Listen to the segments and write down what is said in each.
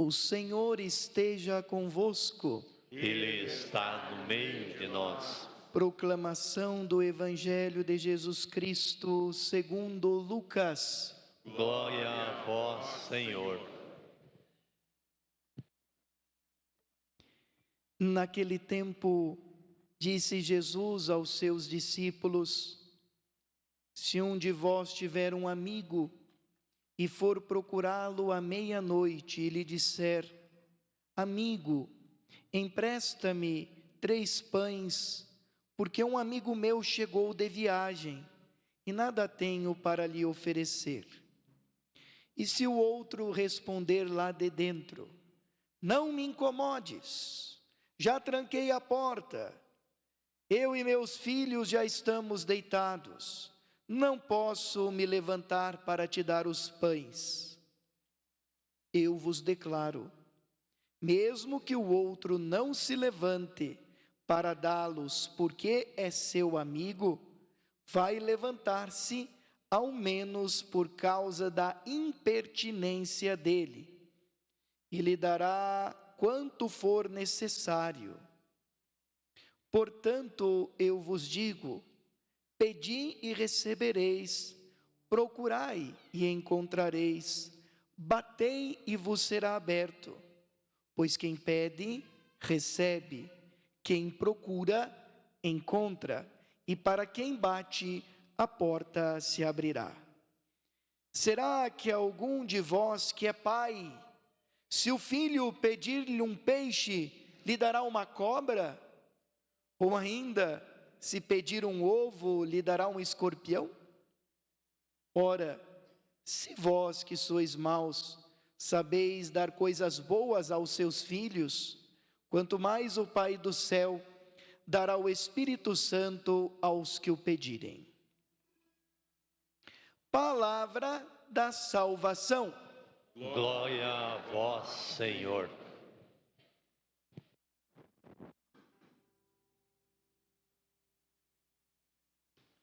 O Senhor esteja convosco. Ele está no meio de nós. Proclamação do Evangelho de Jesus Cristo segundo Lucas. Glória a vós, Senhor. Naquele tempo, disse Jesus aos seus discípulos: se um de vós tiver um amigo e for procurá-lo à meia-noite e lhe disser: amigo, empresta-me 3 pães, porque um amigo meu chegou de viagem e nada tenho para lhe oferecer. E se o outro responder lá de dentro: não me incomodes, já tranquei a porta, eu e meus filhos já estamos deitados, não posso me levantar para te dar os pães. Eu vos declaro, mesmo que o outro não se levante para dá-los porque é seu amigo, vai levantar-se ao menos por causa da impertinência dele, e lhe dará quanto for necessário. Portanto, eu vos digo: pedi e recebereis, procurai e encontrareis, batei e vos será aberto. Pois quem pede, recebe, quem procura, encontra, e para quem bate, a porta se abrirá. Será que algum de vós que é pai, se o filho pedir-lhe um peixe, lhe dará uma cobra? Ou ainda, se pedir um ovo, lhe dará um escorpião? Ora, se vós que sois maus, sabeis dar coisas boas aos seus filhos, quanto mais o Pai do céu dará o Espírito Santo aos que o pedirem. Palavra da salvação. Glória a vós, Senhor.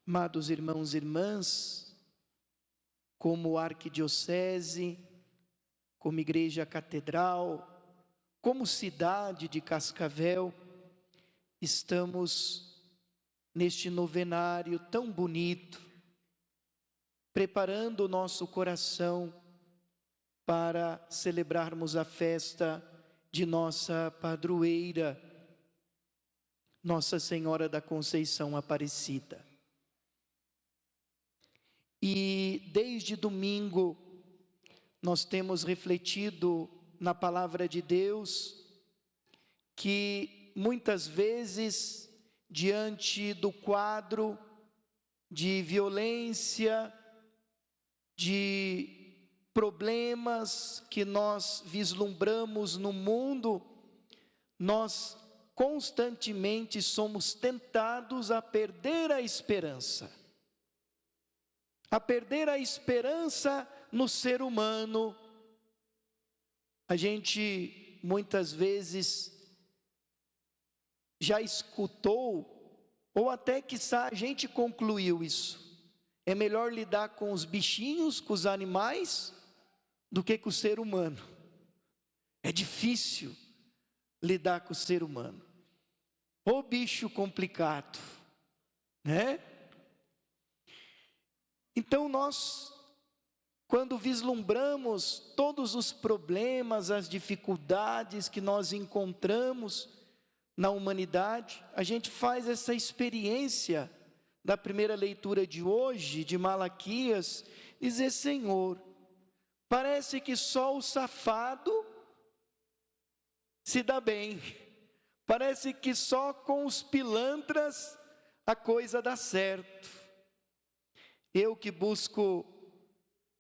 Amados irmãos e irmãs, como arquidiocese, como igreja catedral, como cidade de Cascavel, estamos neste novenário tão bonito, preparando o nosso coração para celebrarmos a festa de nossa padroeira, Nossa Senhora da Conceição Aparecida. E desde domingo nós temos refletido na palavra de Deus que muitas vezes, diante do quadro de violência, de problemas que nós vislumbramos no mundo, nós constantemente somos tentados a perder a esperança. A perder a esperança no ser humano. A gente muitas vezes já escutou, ou até quiçá a gente concluiu isso: é melhor lidar com os bichinhos, com os animais, do que com o ser humano. É difícil lidar com o ser humano. Ô bicho complicado, né? Então nós, quando vislumbramos todos os problemas, as dificuldades que nós encontramos na humanidade, a gente faz essa experiência da primeira leitura de hoje, de Malaquias, dizer: Senhor, parece que só o safado se dá bem, parece que só com os pilantras a coisa dá certo. Eu que busco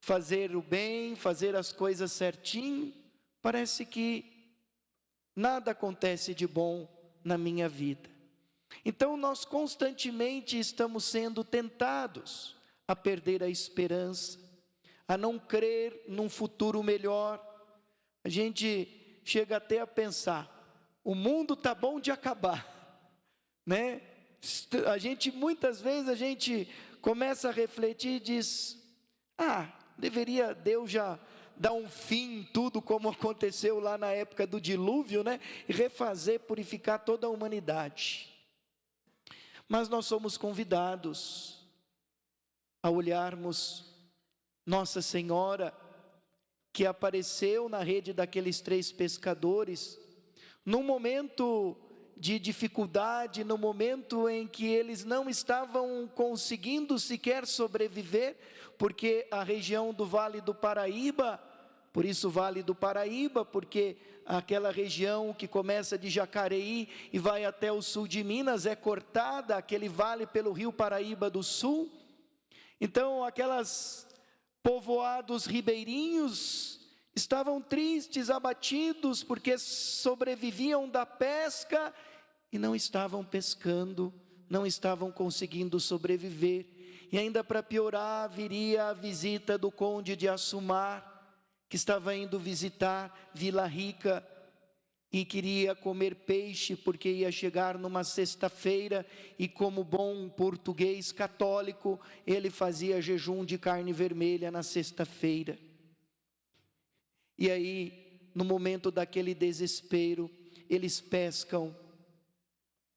fazer o bem, fazer as coisas certinho, parece que nada acontece de bom na minha vida. Então nós constantemente estamos sendo tentados a perder a esperança, a não crer num futuro melhor. A gente chega até a pensar: o mundo está bom de acabar, né? Muitas vezes a gente começa a refletir e diz: Deus já dar um fim em tudo, como aconteceu lá na época do dilúvio, né? E refazer, purificar toda a humanidade. Mas nós somos convidados a olharmos Nossa Senhora, que apareceu na rede daqueles 3 pescadores, num momento de dificuldade, no momento em que eles não estavam conseguindo sequer sobreviver, porque a região do Vale do Paraíba, por isso Vale do Paraíba, porque aquela região que começa de Jacareí e vai até o sul de Minas, é cortada, aquele vale pelo rio Paraíba do Sul. Então aquelas povoados ribeirinhos estavam tristes, abatidos, porque sobreviviam da pesca e não estavam pescando, não estavam conseguindo sobreviver. E ainda para piorar, viria a visita do conde de Assumar, que estava indo visitar Vila Rica e queria comer peixe, porque ia chegar numa sexta-feira, e como bom português católico, ele fazia jejum de carne vermelha na sexta-feira. E aí, no momento daquele desespero, eles pescam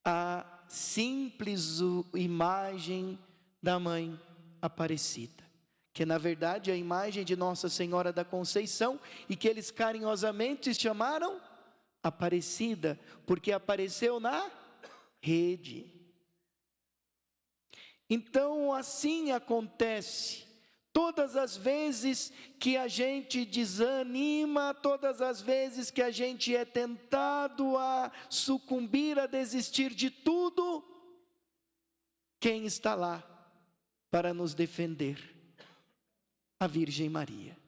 a simples imagem da Mãe Aparecida, que na verdade é a imagem de Nossa Senhora da Conceição, e que eles carinhosamente chamaram Aparecida, porque apareceu na rede. Então assim acontece, todas as vezes que a gente desanima, todas as vezes que a gente é tentado a sucumbir, a desistir de tudo, quem está lá para nos defender? A Virgem Maria,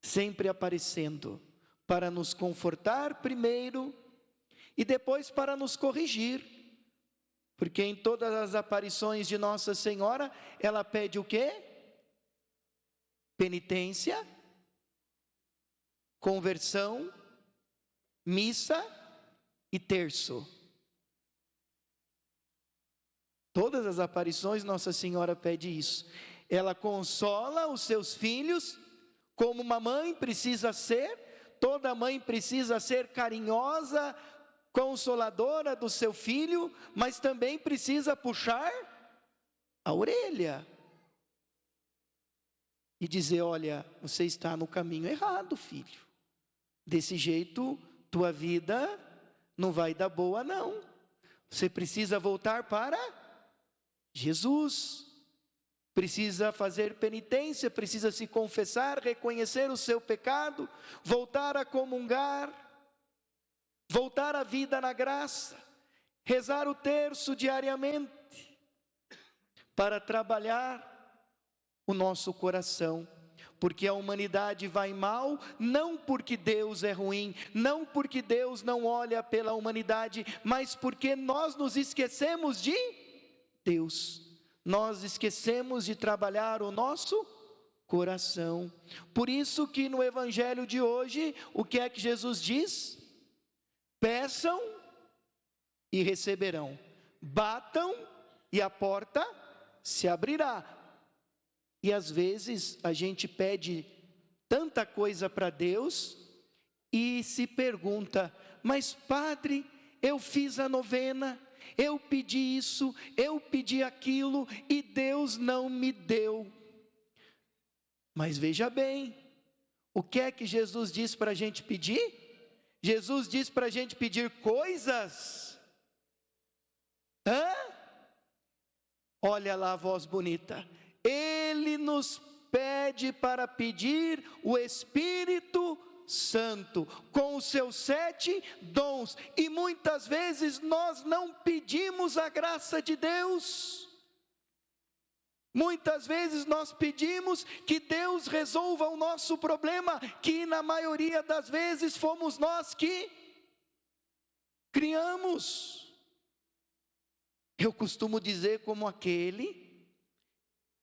sempre aparecendo para nos confortar primeiro e depois para nos corrigir, porque em todas as aparições de Nossa Senhora, ela pede o quê? Penitência, conversão, missa e terço. Todas as aparições Nossa Senhora pede isso. Ela consola os seus filhos, como uma mãe precisa ser. Toda mãe precisa ser carinhosa, consoladora do seu filho, mas também precisa puxar a orelha e dizer: olha, você está no caminho errado, filho. Desse jeito, tua vida não vai dar boa, não. Você precisa voltar para Jesus. Precisa fazer penitência, precisa se confessar, reconhecer o seu pecado, voltar a comungar, voltar à vida na graça, rezar o terço diariamente, para trabalhar o nosso coração, porque a humanidade vai mal, não porque Deus é ruim, não porque Deus não olha pela humanidade, mas porque nós nos esquecemos de Deus. Nós esquecemos de trabalhar o nosso coração. Por isso que no evangelho de hoje, o que é que Jesus diz? Peçam e receberão, batam e a porta se abrirá. E às vezes a gente pede tanta coisa para Deus e se pergunta: mas padre, eu fiz a novena, eu pedi isso, eu pedi aquilo e Deus não me deu. Mas veja bem, o que é que Jesus diz para a gente pedir? Jesus diz para a gente pedir coisas. Olha lá a voz bonita. Ele nos pede para pedir o Espírito Santo, com os seus 7 dons, e muitas vezes nós não pedimos a graça de Deus. Muitas vezes nós pedimos que Deus resolva o nosso problema, que na maioria das vezes fomos nós que criamos. Eu costumo dizer como aquele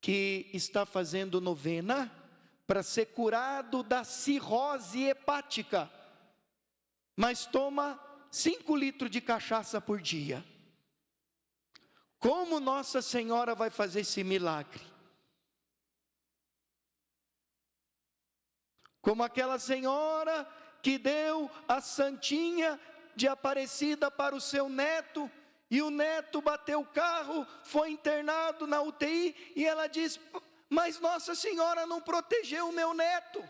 que está fazendo novena para ser curado da cirrose hepática, mas toma 5 litros de cachaça por dia. Como Nossa Senhora vai fazer esse milagre? Como aquela senhora que deu a santinha de Aparecida para o seu neto, e o neto bateu o carro, foi internado na UTI, e ela diz: mas Nossa Senhora não protegeu o meu neto.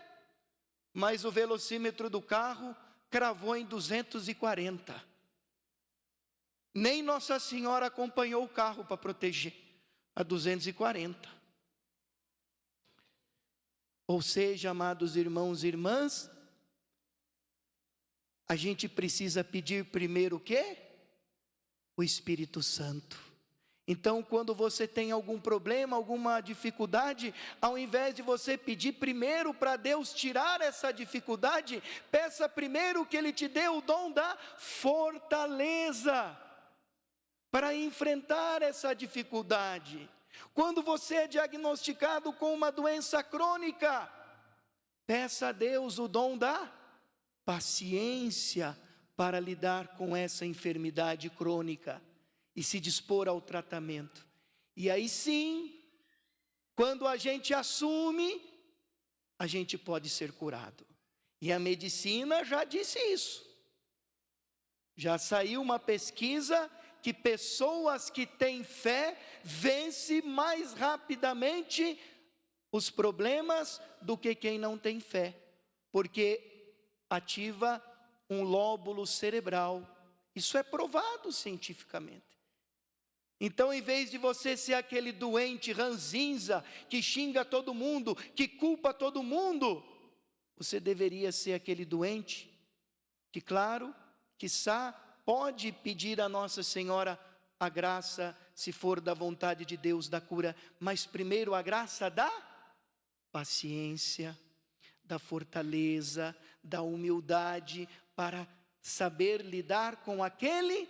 Mas o velocímetro do carro cravou em 240. Nem Nossa Senhora acompanhou o carro para proteger, a 240. Ou seja, amados irmãos e irmãs, a gente precisa pedir primeiro o quê? O Espírito Santo. Então, quando você tem algum problema, alguma dificuldade, ao invés de você pedir primeiro para Deus tirar essa dificuldade, peça primeiro que Ele te dê o dom da fortaleza para enfrentar essa dificuldade. Quando você é diagnosticado com uma doença crônica, peça a Deus o dom da paciência para lidar com essa enfermidade crônica e se dispor ao tratamento. E aí sim, quando a gente assume, a gente pode ser curado. E a medicina já disse isso. Já saiu uma pesquisa que pessoas que têm fé vencem mais rapidamente os problemas do que quem não tem fé, porque ativa um lóbulo cerebral. Isso é provado cientificamente. Então, em vez de você ser aquele doente ranzinza, que xinga todo mundo, que culpa todo mundo, você deveria ser aquele doente que, claro, quiçá, pode pedir a Nossa Senhora a graça, se for da vontade de Deus, da cura, mas primeiro a graça da paciência, da fortaleza, da humildade, para saber lidar com aquele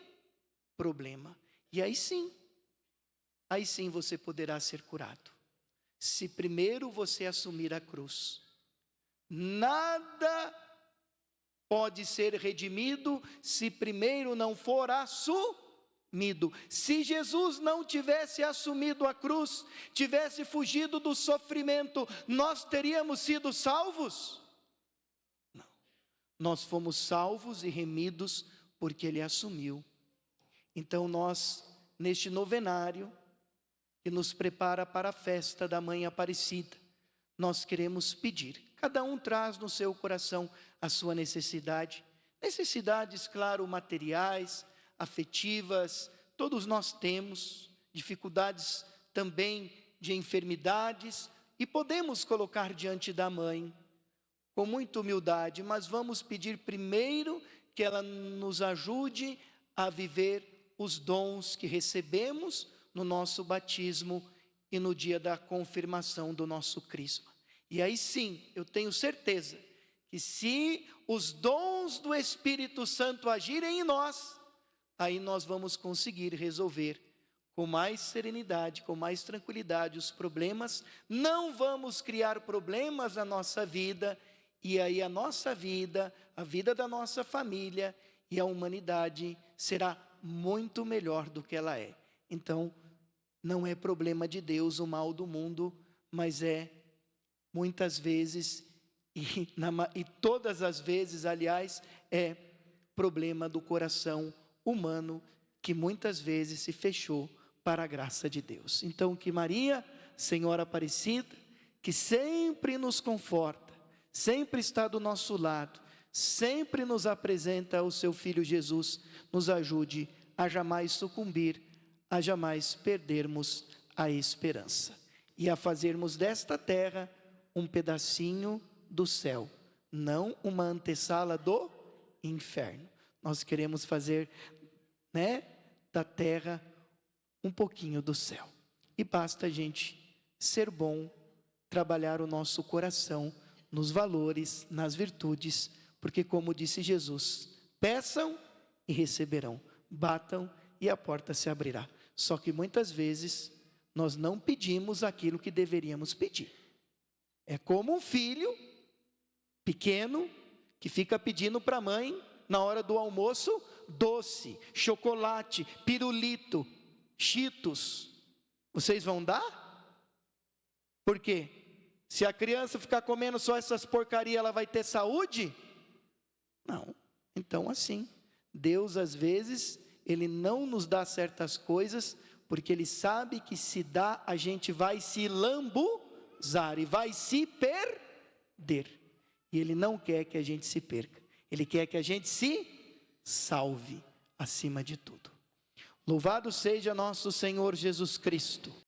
problema. E aí sim você poderá ser curado. Se primeiro você assumir a cruz. Nada pode ser redimido se primeiro não for assumido. Se Jesus não tivesse assumido a cruz, tivesse fugido do sofrimento, nós teríamos sido salvos? Não. Nós fomos salvos e remidos porque Ele assumiu. Então nós, neste novenário, que nos prepara para a festa da Mãe Aparecida, nós queremos pedir. Cada um traz no seu coração a sua necessidade. Necessidades, claro, materiais, afetivas, todos nós temos. Dificuldades também de enfermidades. E podemos colocar diante da Mãe, com muita humildade, mas vamos pedir primeiro que ela nos ajude a viver os dons que recebemos no nosso batismo e no dia da confirmação do nosso crisma. E aí sim, eu tenho certeza que se os dons do Espírito Santo agirem em nós, aí nós vamos conseguir resolver com mais serenidade, com mais tranquilidade os problemas. Não vamos criar problemas na nossa vida, e aí a nossa vida, a vida da nossa família e a humanidade será muito melhor do que ela é. Então, não é problema de Deus o mal do mundo, mas é muitas vezes, e todas as vezes, aliás, é problema do coração humano, que muitas vezes se fechou para a graça de Deus. Então, que Maria, Senhora Aparecida, que sempre nos conforta, sempre está do nosso lado, sempre nos apresenta o seu Filho Jesus, nos ajude a jamais sucumbir, a jamais perdermos a esperança, e a fazermos desta terra um pedacinho do céu, não uma antessala do inferno. Nós queremos fazer, da terra um pouquinho do céu. E basta a gente ser bom, trabalhar o nosso coração nos valores, nas virtudes, porque como disse Jesus, peçam e receberão, batam e a porta se abrirá. Só que muitas vezes nós não pedimos aquilo que deveríamos pedir. É como um filho pequeno que fica pedindo para a mãe, na hora do almoço, doce, chocolate, pirulito, Cheetos. Vocês vão dar? Por quê? Se a criança ficar comendo só essas porcarias, ela vai ter saúde? Não. Então assim, Deus às vezes, Ele não nos dá certas coisas, porque Ele sabe que se dá, a gente vai se lambuzar e vai se perder. E Ele não quer que a gente se perca, Ele quer que a gente se salve acima de tudo. Louvado seja nosso Senhor Jesus Cristo.